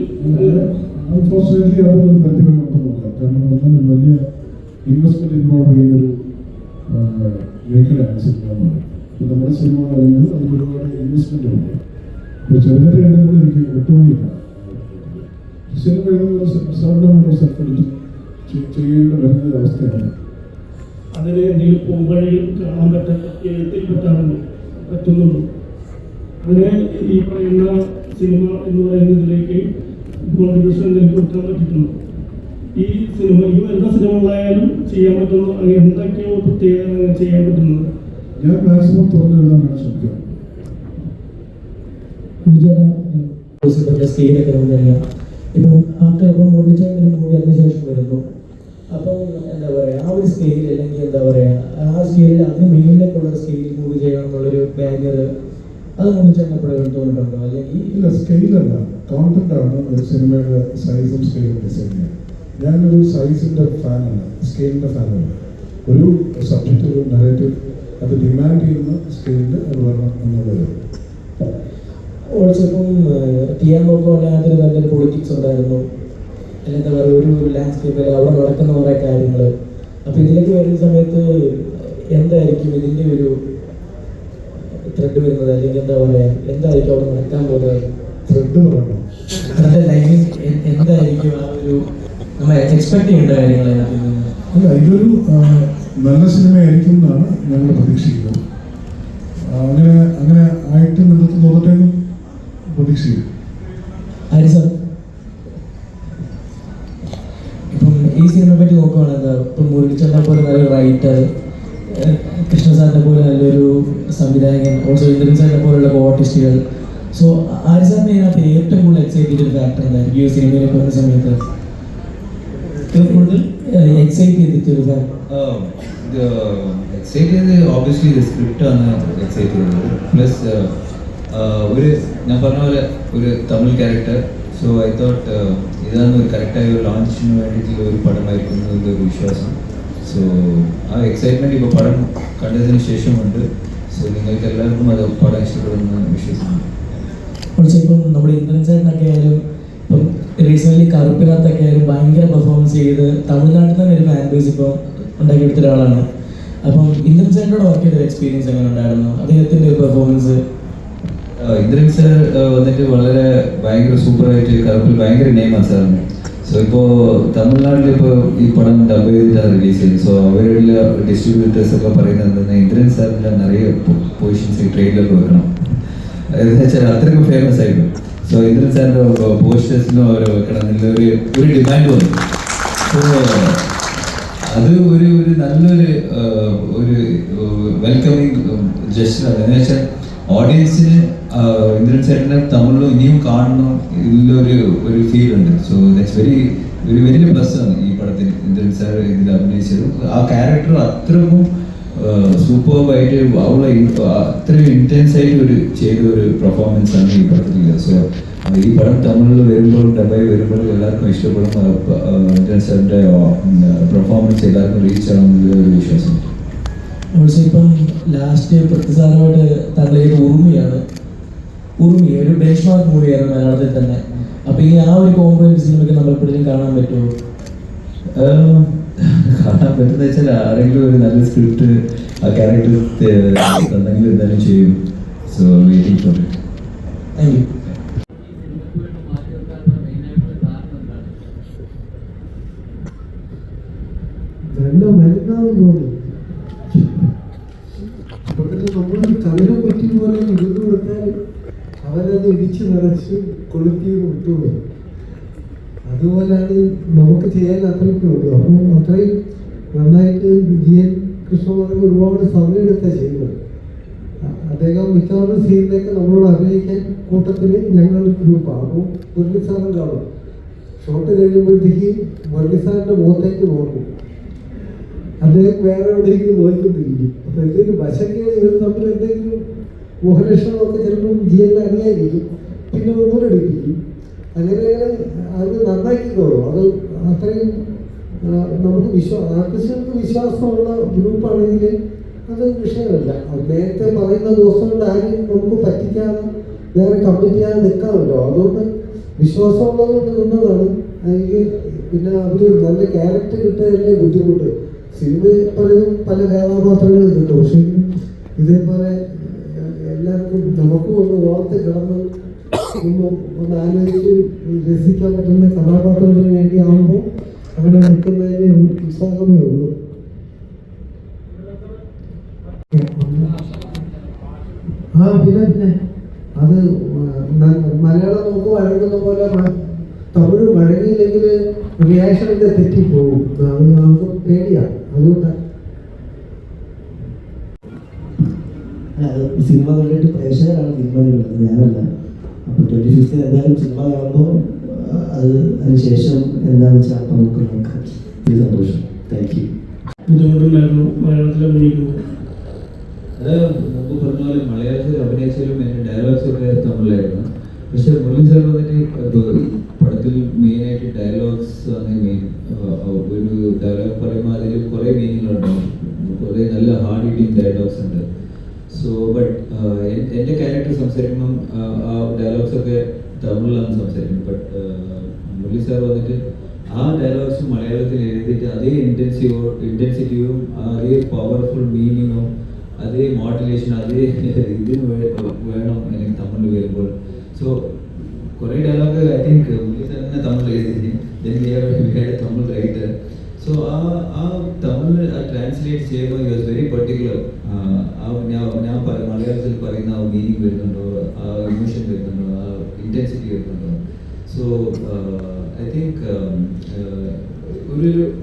അൺഫോർച്ചുനേറ്റ്ലി അതൊരു പരിധിവരെ കാരണം അങ്ങനെ വലിയ ഇൻവെസ്റ്റ്മെന്റ് ഇൻവോൾവ് ചെയ്യുന്നൊരു മേഖലയാണ് സിനിമ എന്ന് പറയുന്നത്. ഇപ്പോൾ നമ്മുടെ സിനിമ എന്ന് പറയുന്നത് അതിൽ ഒരുപാട് ഇൻവെസ്റ്റ്മെന്റ് ഉണ്ട്. ഇപ്പോൾ ചെറുതായിട്ട് എഴുതുമ്പോൾ എനിക്ക് ഒട്ടുമില്ല. സിനിമ എഴുതുമ്പോൾ സാധാരണ സെൽഫ് എഡിറ്റിംഗ് ചെയ്യേണ്ട വരുന്ന അവസ്ഥയാണ്. അതിന് എന്തെങ്കിലും പോംവഴികൾ കാണാൻ എഴുത്തിൽ പറ്റുന്നുള്ളൂ. അതിന് ഈ പറയുന്ന സിനിമ എന്ന് പറയുന്നതിലേക്ക് കോൺട്രിബ്യൂഷൻ എന്തെങ്കിലും കൊടുക്കാൻ പറ്റിയിട്ടുണ്ടോ? ഈ വരുന്ന സിനിമകളായാലും ചെയ്യാൻ പറ്റുന്നു. അങ്ങനെ എന്തൊക്കെയോ പ്രത്യേകത ചെയ്യാൻ പറ്റുന്നത്? ഞാൻ മാക്സിമം തുറന്നെഴുതാൻ വേണ്ടി ശ്രമിക്കാം. സ്കെയിലൊക്കെ നമുക്കറിയാം. ഇപ്പം ആഫ്റ്റർ മുരളിച്ചേട്ടൻ മൂവി അതിനുശേഷം വരുന്നു. അപ്പം എന്താ പറയുക, ആ ഒരു സ്കെയിൽ അല്ലെങ്കിൽ എന്താ പറയുക, ആ സ്കെയിലിൽ അതിന് മെയിനിലേക്കുള്ള സ്കെയിൽ മൂവി ചെയ്യണം എന്നുള്ളൊരു ബാരിയർ അത് മുരളിച്ചേട്ടൻ എപ്പോഴും തോന്നിയിട്ടുണ്ടോ? അല്ലെങ്കിൽ ഇല്ല, സ്കെയിലല്ല, കോണ്ടന്റാണ് ഒരു സിനിമയുടെ സൈസും സ്കെയിലും ഡിസൈൻ ചെയ്യുന്നത്. ഞാനൊരു സൈസിൻ്റെ ഫാനല്ല, സ്കെയിലിൻ്റെ ഫാനല്ല. ഒരു സബ്ജക്റ്റ്, ഒരു നറേറ്റീവ് അത് ഡിമാൻഡ് ചെയ്യുന്ന സ്കെയിലിൽ അത് വരണം എന്നുള്ളത്. ഓൾസോ ഇപ്പം ചെയ്യാൻ നോക്കുവാണെങ്കിൽ അതിന് നല്ലൊരു പൊളിറ്റിക്സ് ഉണ്ടായിരുന്നു, അല്ലെങ്കിൽ എന്താ പറയുക ഒരു ലാൻഡ്സ്കേപ്പിൽ അവിടെ നടക്കുന്ന കുറേ കാര്യങ്ങൾ. അപ്പോൾ ഇതിലേക്ക് വരുന്ന സമയത്ത് എന്തായിരിക്കും ഇതിൻ്റെ ഒരു ത്രെഡ് വരുന്നത്, അല്ലെങ്കിൽ എന്താ പറയുക എന്തായിരിക്കും അവിടെ നടക്കാൻ പോകുന്നത്? ത്രെഡ് പറയണം, എന്തായിരിക്കും ആ ഒരു നമ്മൾ എക്സ്പെക്ട് ചെയ്യേണ്ട കാര്യങ്ങൾ? അല്ല, ഇതൊരു നല്ല സിനിമയായിരിക്കും എന്നാണ് ഞങ്ങൾ പ്രതീക്ഷിക്കുന്നത്. അങ്ങനെ ആയിട്ട് നിങ്ങൾക്ക് തോന്നട്ടെ എന്ന് പ്രതീക്ഷിക്കും. ആര് സാർ, ഇപ്പം ഈ സിനിമയെ പറ്റി നോക്കുകയാണെങ്കിൽ ഇപ്പം മുരളിച്ചേട്ടനെ പോലെ നല്ലൊരു റൈറ്റർ, കൃഷ്ണ സാറിനെ പോലെ നല്ലൊരു സംവിധായകൻ, ഓൾസോ ഇന്ദ്രൻ സാറിനെ പോലുള്ള ആർട്ടിസ്റ്റുകൾ. സോ ആര് സാറിനെ ഇതിനകത്ത് ഏറ്റവും കൂടുതൽ എക്സൈറ്റ് ചെയ്തൊരു ഫാക്ടർ എന്തായിരിക്കും ഈ സിനിമയിലേക്ക് പോകുന്ന സമയത്ത്? കൂടുതൽ എക്സൈറ്റ് ചെയ്തിട്ടൊരു എക്സൈറ്റ് ചെയ്ത് ഓബ്വിയസ്ലി ഇത് സ്ക്രിപ്റ്റാണ് എക്സൈറ്റ് ചെയ്തത്. പ്ലസ് ഒരു ഞാൻ പറഞ്ഞ പോലെ ഒരു Tamil character. So I thought ഇതാണ് ഒരു കറക്റ്റായ ഒരു ലോഞ്ചിന് വേണ്ടിയിട്ടുള്ള ഒരു പടമായിരിക്കും എന്നൊരു വിശ്വാസം. സോ ആ എക്സൈറ്റ്മെൻറ്റ് ഇപ്പോൾ പടം കണ്ടതിന് ശേഷമുണ്ട്. സോ നിങ്ങൾക്ക് എല്ലാവർക്കും അത് പടം ഇഷ്ടപ്പെടുമെന്ന് വിശ്വസിക്കുന്നു. ഓൾസോ ഇപ്പം നമ്മുടെ ഇന്ദ്രൻ സാറിനൊക്കെ ആയാലും ഇപ്പം റീസെൻ്റ്ലി കറുപ്പിനകത്തൊക്കെ ആയാലും ഭയങ്കര പെർഫോമൻസ് ചെയ്ത് തമിഴ്നാട്ടിൽ തന്നെ ഒരു ഫാൻ ബേസ് ഇപ്പോൾ ഉണ്ടാക്കിയെടുത്ത ഒരാളാണ്. അപ്പം ഇന്ദ്രൻ സാറിനോട് വർക്ക് ചെയ്ത എക്സ്പീരിയൻസ് എങ്ങനെ ഉണ്ടായിരുന്നു, അദ്ദേഹത്തിൻ്റെ ഒരു പെർഫോമൻസ്? ഇന്ദ്രൻ സാർ വന്നിട്ട് വളരെ ഭയങ്കര സൂപ്പറായിട്ട് കറുപ്പിൽ ഭയങ്കര നെയിമാണ് സാറിന്. സോ ഇപ്പോൾ തമിഴ്നാട്ടിൽ ഇപ്പോൾ ഈ പടം ഡബ് ചെയ്തിട്ടാണ് റിലീസ് ചെയ്യുന്നത്. സോ അവരുടെ ഡിസ്ട്രിബ്യൂട്ടേഴ്സ് ഒക്കെ പറയുന്നത് എന്തെന്നാൽ ഇന്ദ്രൻ സാറിൻ്റെ നിറയെ പൊസിഷൻസ് ഈ ട്രെയിലറിൽ വെക്കണം എന്ന് വെച്ചാൽ അത്രയ്ക്കും ഫേമസ് ആയിരുന്നു. സോ ഇന്ദ്രൻ സാറിൻ്റെ പോസ്റ്റേഴ്സിനും അവർ വെക്കണം എന്നുള്ള ഒരു ഡിമാൻഡ് വന്നു. സോ അത് ഒരു നല്ലൊരു ഒരു വെൽക്കമിങ് ജസ്റ്റാണ്. എന്ന് വെച്ചാൽ ഓഡിയൻസിന് ഇന്ദ്രൻ ചേട്ടനെ തമിഴിൽ ഇനിയും കാണണം ഇതിലൊരു ഫീൽ ഉണ്ട്. സോ ദാറ്റ്സ് വെരി പ്ലസ് ആണ് ഈ പടത്തിൽ ഇന്ദ്രൻ സാർ ഇതിൽ അഭിനയിച്ചത്. ആ ക്യാരക്ടർ അത്രയും സൂപ്പർബായിട്ട് അവളെ അത്രയും ഇൻറ്റൻസ് ആയിട്ട് ചെയ്ത ഒരു പെർഫോമൻസ് ആണ് ഈ പടത്തിൽ. സോ ഈ പടം തമിഴിൽ വരുമ്പോൾ ഡബായി വരുമ്പോൾ എല്ലാവർക്കും ഇഷ്ടപ്പെടും. ഇന്ദ്രൻ സാറിൻ്റെ പെർഫോമൻസ് എല്ലാവർക്കും റീച്ച് ആവുന്നുള്ള ഒരു വിശ്വാസമുണ്ട്. ഓൾസോ ഇപ്പം ലാസ്റ്റ് പ്രതിസാരമായിട്ട് താങ്കൾ ചെയ്ത ഉറുമി ഒരു ബെഞ്ച് മാർക്ക് മൂവിയായിരുന്നു മലയാളത്തിൽ തന്നെ. അപ്പൊ ഈ ആ ഒരു കോമ്പോ സിനിമയ്ക്ക് നമ്മൾ എപ്പോഴും കാണാൻ പറ്റുമോ? കാണാൻ പറ്റുന്ന വെച്ചാൽ ആരെങ്കിലും ഒരു നല്ല സ്ക്രിപ്റ്റ് ആ ക്യാരക്ടർ തന്നെങ്കിൽ എന്തായാലും ചെയ്യും. So waiting for it. Thank you. നല്ല മരുന്നാവും തോന്നി. നമ്മൾ കവിനെ പറ്റി പോലെ ഇരുന്ന് കൊടുത്താൽ അവരത് ഇടിച്ചു നിറച്ച് കൊളുത്തി വിട്ടുള്ളൂ. അതുപോലെയാണ് നമുക്ക് ചെയ്യാൻ അത്രയ്ക്കേ ഉള്ളൂ. അപ്പോൾ അത്രയും നന്നായിട്ട് വിജയൻ കൃഷ്ണമാർക്ക് ഒരുപാട് സമയമെടുത്താൽ ചെയ്യുന്നത്. അദ്ദേഹം മിക്കവാറും സീനിലേക്ക് നമ്മളോട് അഭിനയിക്കാൻ കൂട്ടത്തിൽ ഞങ്ങളൊരു ഗ്രൂപ്പാണ്. അപ്പോൾ മുരളി സാറും കാണും. ഷോട്ട് കഴിയുമ്പോഴത്തേക്ക് മുരളി സാറിൻ്റെ മുഖത്തേക്ക് നോക്കും. അദ്ദേഹം വേറെ എവിടെയെങ്കിലും നോക്കിക്കൊണ്ടിരിക്കും. അപ്പോൾ എന്തെങ്കിലും വശങ്ങൾ ഇവർ തമ്മിൽ എന്തെങ്കിലും മോഹലക്ഷണമൊക്കെ ചിലപ്പോൾ ജിയലിനെ അറിയാതിരിക്കും. പിന്നെ ഒന്നുകൂടെ എടുപ്പിക്കും. അങ്ങനെ അത് നന്നാക്കിക്കോളും. അത് അത്രയും നമുക്ക് ആർട്ടിസ്റ്റുകൾക്ക് വിശ്വാസമുള്ള ഗ്രൂപ്പാണെങ്കിൽ അത് വിഷയമല്ല. നേരത്തെ പറയുന്ന ദിവസം കൊണ്ട് ആരും നമുക്ക് പറ്റിക്കാതെ വേറെ കമ്മിറ്റ് ചെയ്യാതെ നിൽക്കാമല്ലോ. അതുകൊണ്ട് വിശ്വാസമുള്ളത് കൊണ്ട് നിന്നതാണ്. എനിക്ക് പിന്നെ അവർ നല്ല ക്യാരക്ടർ കിട്ടുന്നതല്ലേ ബുദ്ധിമുട്ട്. സിനിമ പലതും പല കഥാപാത്രങ്ങളും കിട്ടും. പക്ഷേ ഇതേപോലെ എല്ലാവർക്കും നമുക്കും ഒന്ന് ഓർത്ത് കിടന്ന് ഒന്ന് ആലോചിച്ച് രസിക്കാൻ പറ്റുന്ന കഥാപാത്രത്തിന് വേണ്ടി ആകുമ്പോൾ അങ്ങനെ നിൽക്കുന്നതിന് ഉത്സാഹമേ ഉള്ളൂ. പിന്നെ അത് മലയാളം നമുക്ക് വഴങ്ങുന്ന പോലെ തമിഴ് വഴങ്ങിയില്ലെങ്കിൽ റിയാക്ഷനൊക്കെ തെറ്റിപ്പോകും. അത് നമുക്ക് പേടിയാണ്. അതുകൊണ്ടാണ് സിനിമ കണ്ടിട്ട് പ്രേക്ഷകരാണ് തീരുമാനിക്കുന്നത്, ഞാനല്ല. അപ്പോൾ 25th എന്തായാലും സിനിമ കാണുമ്പോൾ അതിനുശേഷം എന്താണെന്ന് വെച്ചാൽ അപ്പം നമുക്ക് നോക്കാം. ഇത് സന്തോഷം. Thank you. ബുദ്ധിമുട്ടുണ്ടായിരുന്നു മലയാളത്തിൽ അഭിനയിക്കുമ്പോൾ? അത് മുമ്പ് പറഞ്ഞ പോലെ മലയാളത്തിൽ അഭിനയിച്ചാലും എൻ്റെ ഡയലോഗ്സ് ഒക്കെ തമിഴിലായിരുന്നു. പക്ഷെ മുരളി സാർ വന്നിട്ട് പടത്തിൽ മെയിനായിട്ട് ഡയലോഗ്സ് ആണ് മെയിൻ. ഒരു ഡയലോഗ് പറയുമ്പോൾ അതിൽ കുറേ മീനിങ്ങളുണ്ടാവും. കുറേ നല്ല ഹാർഡ് ഹിറ്റിംഗ് ഡയലോഗ്സ് ഉണ്ട്. സോ ബട്ട് എൻ്റെ ക്യാരക്ടർ സംസാരിക്കുമ്പം ആ ഡയലോഗ്സ് ഒക്കെ തമിഴിലാണ് സംസാരിക്കുന്നത്. ബട്ട് മുരളി സാർ വന്നിട്ട് ആ ഡയലോഗ്സ് മലയാളത്തിൽ എഴുതിയിട്ട് അതേ ഇൻറ്റൻസിറ്റിയും അതേ പവർഫുൾ മീനിങ്ങും അതേ മോഡുലേഷൻ അതേ ഇതിന് വേണം എനിക്ക് തമിഴിൽ വരുമ്പോൾ. സോ കുറേ dialogue I think Murali sir തന്നെ തമിഴിൽ എഴുതി. തമിഴ് റൈറ്റർ. സോ ആ തമിഴ് ട്രാൻസ്ലേറ്റ് ചെയ്യുമ്പോൾ യു വാസ് വെരി പെർട്ടിക്കുലർ. ഞാൻ മലയാളത്തിൽ പറയുന്ന ആ മീനിങ് വരുന്നുണ്ടോ, ആ ഇമോഷൻ വരുന്നുണ്ടോ, ആ ഇൻറ്റൻസിറ്റി വരുന്നുണ്ടോ. സോ ഐ തിങ്ക്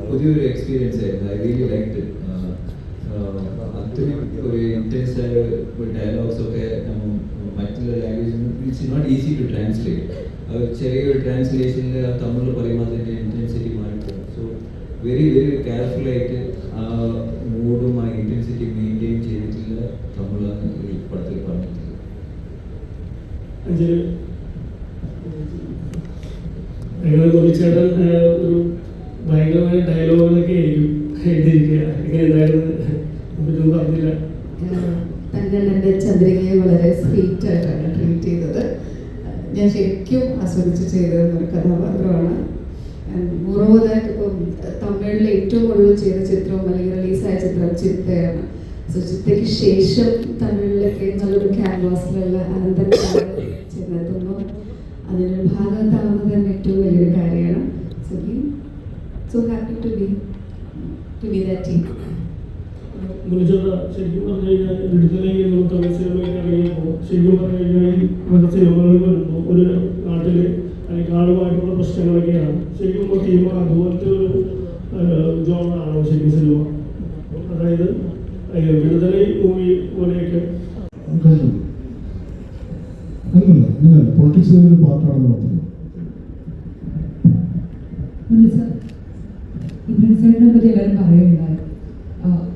പുതിയൊരു എക്സ്പീരിയൻസ് ആയിരുന്നു. I really liked it. അത്രയും ഒരു ഇൻറ്റൻസ് ആയ ഡയലോഗ്സ് ഒക്കെ മറ്റുള്ള ലാംഗ്വേജിൽ it's not easy to translate. ചെറിയൊരു ട്രാൻസ്ലേഷനിൽ ആ തമിഴിൽ പറയുമ്പോൾ അതിൻ്റെ ഇൻറ്റൻസിറ്റി മാറിപ്പോകും. സോ വെരി കെയർഫുള്ളായിട്ട് ആ മൂഡും ആ ഇൻറ്റൻസിറ്റി മെയിൻറ്റെയിൻ ചെയ്തിട്ടുള്ള തമിഴാണ് ഈ പടത്തിൽ പറഞ്ഞിട്ടുള്ളത്. ചേട്ടൻ ഒരു ഭയങ്കരമായ ഡയലോഗുകളൊക്കെ ആയിരിക്കും എഴുതിയിരിക്കുക. എങ്ങനെ എന്തായിരുന്നു പറ്റും പറഞ്ഞില്ല? തങ്കൻ എൻ്റെ ചന്ദ്രികയെ വളരെ സ്വീറ്റ് ആയിട്ടാണ് ട്രീറ്റ് ചെയ്തത്. ഞാൻ ശരിക്കും ആസ്വദിച്ച് ചെയ്തൊരു കഥാപാത്രമാണ്. മൂറോതായിട്ട് ഇപ്പം തമിഴിൽ ഏറ്റവും ഒഴിവ് ചെയ്ത ചിത്രം അല്ലെങ്കിൽ റിലീസായ ചിത്രം ചിത്തയാണ്. സോ ചിത്തയ്ക്ക് ശേഷം തമിഴിലൊക്കെ നല്ലൊരു ക്യാൻവാസിലുള്ള അനന്തൻ ചെന്നെത്തുന്നു. അതിനൊരു ഭാഗത്താവുന്നത് തന്നെ ഏറ്റവും വലിയൊരു കാര്യമാണ്. So happy to be that team. ശരിക്കും പറഞ്ഞു കഴിഞ്ഞാൽ വിടുതലയിൽ തമിഴ് സിനിമയൊക്കെ ഇറങ്ങിയപ്പോൾ ശരിക്കും പറഞ്ഞു കഴിഞ്ഞാൽ ഈ സിനിമകളിൽ വരുമ്പോൾ ഒരു നാട്ടിൽ അല്ലെങ്കിൽ കാടുമായിട്ടുള്ള പ്രശ്നങ്ങളൊക്കെയാണ് ശരിക്കും ടീം. അതുപോലത്തെ ഒരു ജോണാണോ ശരിക്കും സിനിമ? അതായത് വിടുതല മൂവി പോലെയൊക്കെ പൊളിറ്റിക്സ് ഒരു പാർട്ടാണെന്ന് മാത്രമേ. ഇബ്രാഹിം പറ്റി എല്ലാവരും പറയുന്നുണ്ടായി.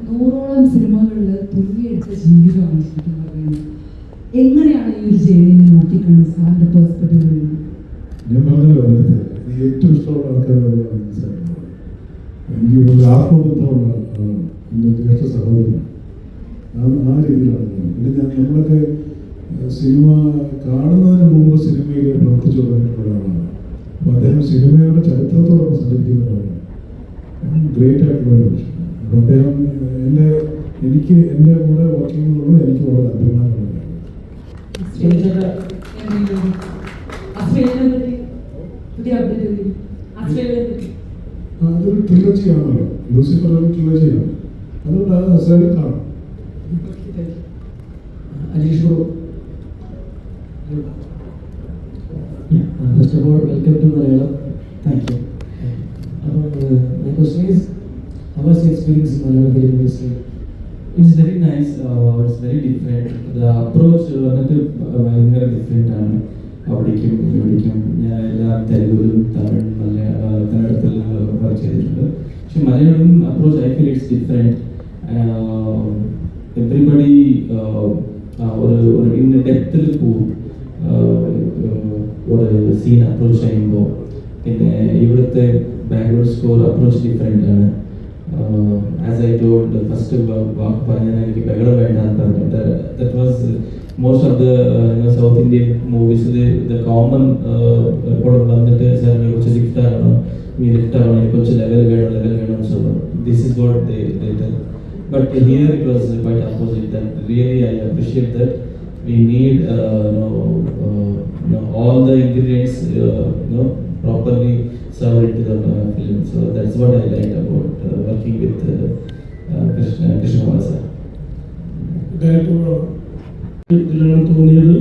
100ഓളം സിനിമകളിൽ തുല്യെടുത്ത ജീവിതമാണ് ശരിക്കും പറയുന്നത്. എങ്ങനെയാണ് ഈ ഒരു ജേണിനെ നോക്കിക്കണ്ടത് സാറിന്റെ പെർസ്പെക്റ്റീവിൽ നിന്ന്? ഞാൻ പറഞ്ഞല്ലോ, എനിക്ക് ഏറ്റവും ഇഷ്ടമുള്ള ആൾക്കാരുടെ മനസ്സിലാക്കുന്നത് എനിക്ക് ആത്മബന്ധമുള്ള എൻ്റെ ജ്യേഷ്ഠ സഹോദരൻ ആ രീതിയിലാണ്. പിന്നെ നമ്മളൊക്കെ സിനിമ കാണുന്നതിന് മുമ്പ് സിനിമയിൽ പ്രവർത്തിച്ചു തുടങ്ങിയിട്ടുള്ള ഒരാളാണ്. അപ്പോൾ അദ്ദേഹം സിനിമയുടെ ചരിത്രത്തോടൊപ്പം സഞ്ചരിക്കുന്ന ഒരാളാണ്. ഗ്രേറ്റ് ആയിട്ടുള്ള ഒരു മനുഷ്യൻ. അപ്പോൾ അദ്ദേഹം എനിക്ക് എൻ്റെ കൂടെ വർക്ക് ചെയ്യുന്നതോട് എനിക്ക് വളരെ അഭിമാനമുള്ള അതൊരു ട്രിലജിയാണല്ലോ. ലൂസിഫർ ഒരു ട്രിലജിയാണ്. അതുകൊണ്ട് അത് അസൈഡ് കാണാം. Ajish bro. First of all, welcome to Malayalam. Thank you. My question is, how was your experience in Malayalam film industry? It's very nice. It's very different. The approach ഭയങ്കര different ആണ്. അവിടേക്കും ഇവിടേക്കും ഞാൻ എല്ലാ തെലുഗുലും Tamil കന്നഡത്തിലും work ചെയ്തിട്ടുണ്ട്. പക്ഷെ Malayalam approach I feel it's different. Everybody ഒരു in ഡെപ്തിൽ പോവും ഒരു സീൻ അപ്രോച്ച് ചെയ്യുമ്പോൾ. പിന്നെ ഇവിടുത്തെ ബാക്ക്ഗ്രൗണ്ട് സ്കോർ അപ്രോച്ച് ഡിഫറെൻ്റ് ആണ്. ആസ് ഐ ടോൾഡ് ഫസ്റ്റ് വാക്ക് പറഞ്ഞാൽ എനിക്ക് ബഹളം വേണ്ടാന്ന് പറഞ്ഞു. That was most of the south Indian മൂവീസിൽ ദ കോമൺ എപ്പോഴും വന്നിട്ട് സാർ എനിക്ക് കുറച്ച് ലിഫ്റ്റ് ആകണം, ലിഫ്റ്റ് ആകണം, എനിക്ക് കുറച്ച് ലെവൽ വേണം. So this is what they tell. But here it was quite opposite. That really I appreciate that. We need all the ingredients properly served into the film. So that's what I liked about working with Krishna Kumar sir. ഇതിലാണ് തോന്നിയത്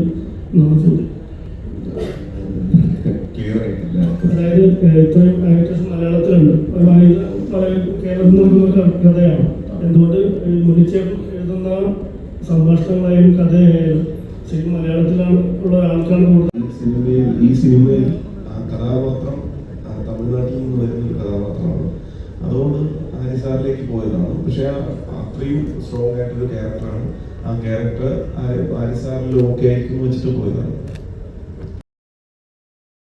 എന്നാണ് ചോദ്യം. അതായത് ഇത്രയും actors മലയാളത്തിലുണ്ട്. കേരളത്തിൽ നിൽക്കുന്ന കഥയാണ്. എന്തുകൊണ്ട് മുനിച്ചേട്ടൻ എഴുതുന്ന സംഭാഷണങ്ങളായാലും കഥയായാലും ശരിക്കും മലയാളത്തിലാണ് ഉള്ള ആൾക്കാണ് കൂടുതൽ. ഈ സിനിമയിൽ കഥാപാത്രം തമിഴ്നാട്ടിൽ നിന്ന് വരുന്ന ഒരു കഥാപാത്രമാണ്. അതുകൊണ്ട് ഹരിസാറിലേക്ക് പോയതാണ്. പക്ഷെ അത്രയും സ്ട്രോങ് ആയിട്ടൊരു ക്യാരക്ടറാണ്. ആ ക്യാരക്ടർ ഹരിസാറിൽ ഓക്കെ ആയിരിക്കും വെച്ചിട്ട് പോയതാണ്.